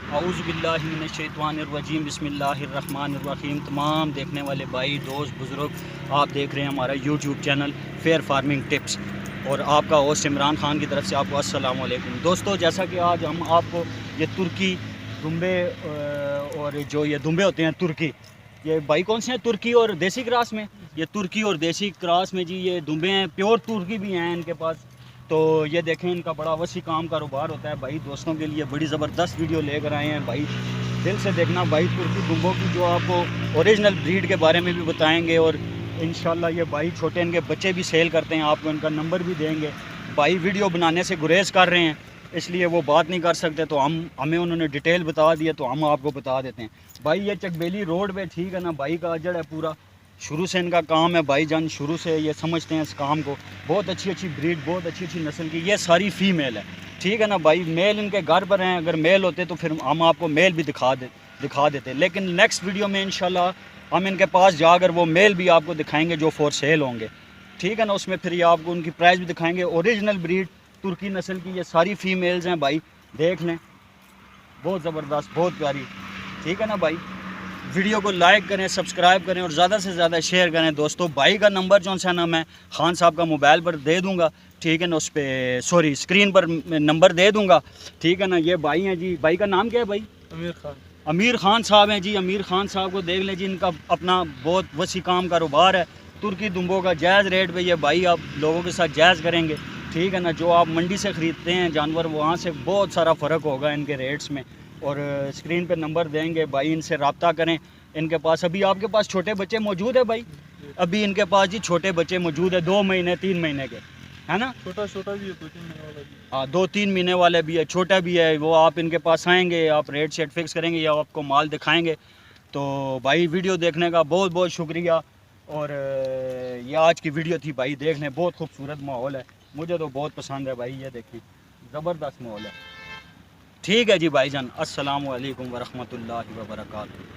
औज़ुबिल्लाहिमिनश्शैतानिर्रजीम बिस्मिल्लाहिर्रहमानिर्रहीम। तमाम देखने वाले भाई दोस्त बुज़ुर्ग, आप देख रहे हैं हमारा YouTube channel fair farming tips और आपका होस्ट इमरान खान की तरफ से आपको अस्सलाम वालेकुम। दोस्तों, जैसा कि आज हम आपको ये तुर्की दुम्बे और जो ये दुम्बे होते हैं तुर्की, ये भाई कौन से हैं, तुर्की और देसी क्रॉस में, ये तुर्की और देसी क्रॉस में जी ये दुम्बे हैं। प्योर तुर्की भी हैं इनके पास। तो ये देखें, इनका बड़ा वसी काम कारोबार होता है भाई। दोस्तों के लिए बड़ी ज़बरदस्त वीडियो लेकर आए हैं भाई, दिल से देखना भाई। तुर्की दुम्बों की जो आपको ओरिजिनल ब्रीड के बारे में भी बताएंगे और इंशाल्लाह ये भाई छोटे इनके बच्चे भी सेल करते हैं, आपको इनका नंबर भी देंगे। भाई वीडियो बनाने से गुरेज कर रहे हैं, इसलिए वो बात नहीं कर सकते, तो हमें उन्होंने डिटेल बता दिया तो हम आपको बता देते हैं। भाई ये चकबेली रोड पे, ठीक है ना, भाई का अजड़ है पूरा, शुरू से इनका काम है भाईजान, शुरू से ये समझते हैं इस काम को। बहुत अच्छी अच्छी ब्रीड, बहुत अच्छी अच्छी नस्ल की, ये सारी फ़ीमेल है, ठीक है ना भाई। मेल इनके घर पर हैं, अगर मेल होते तो फिर हम आपको मेल भी दिखा देते, लेकिन नेक्स्ट वीडियो में इंशाल्लाह हम इनके पास जाकर वो मेल भी आपको दिखाएंगे जो फॉर सेल होंगे, ठीक है ना। उसमें फिर ये आपको उनकी प्राइस भी दिखाएंगे। ओरिजिनल ब्रीड तुर्की नस्ल की ये सारी फ़ीमेल्स हैं भाई, देख लें, बहुत ज़बरदस्त, बहुत प्यारी, ठीक है ना भाई। वीडियो को लाइक करें, सब्सक्राइब करें और ज़्यादा से ज़्यादा शेयर करें। दोस्तों, भाई का नंबर जो सा ना मैं खान साहब का मोबाइल पर दे दूंगा, ठीक है ना, उस पर सॉरी स्क्रीन पर नंबर दे दूंगा, ठीक है ना। ये भाई हैं जी, भाई का नाम क्या है भाई? अमीर खान। अमीर खान साहब हैं जी। अमीर खान साहब को देख लें जी, इनका अपना बहुत वसी काम कारोबार है। तुर्की दुम्बों का जायज़ रेट पे ये भाई आप लोगों के साथ जायज़ करेंगे, ठीक है ना। जो आप मंडी से ख़रीदते हैं जानवर, वहाँ से बहुत सारा फ़र्क होगा इनके रेट्स में, और स्क्रीन पे नंबर देंगे भाई, इनसे रब्ता करें। इनके पास अभी आपके पास छोटे बच्चे मौजूद है भाई? अभी इनके पास जी छोटे बच्चे मौजूद है, 2 महीने 3 महीने के, है ना। छोटा छोटा भी है, 2-3 महीने वाला भी। हाँ, 2-3 महीने वाले भी है, छोटा भी है। वो आप इनके पास आएंगे, आप रेट शेट फिक्स करेंगे या आपको माल दिखाएंगे। तो भाई वीडियो देखने का बहुत बहुत शुक्रिया। और ये आज की वीडियो थी भाई, देख लें, बहुत खूबसूरत माहौल है, मुझे तो बहुत पसंद है भाई। ये देखिए, ज़बरदस्त माहौल है, ठीक है जी भाईजान। अस्सलाम वालेकुम वरहमतुल्लाहि वबरकातुहू।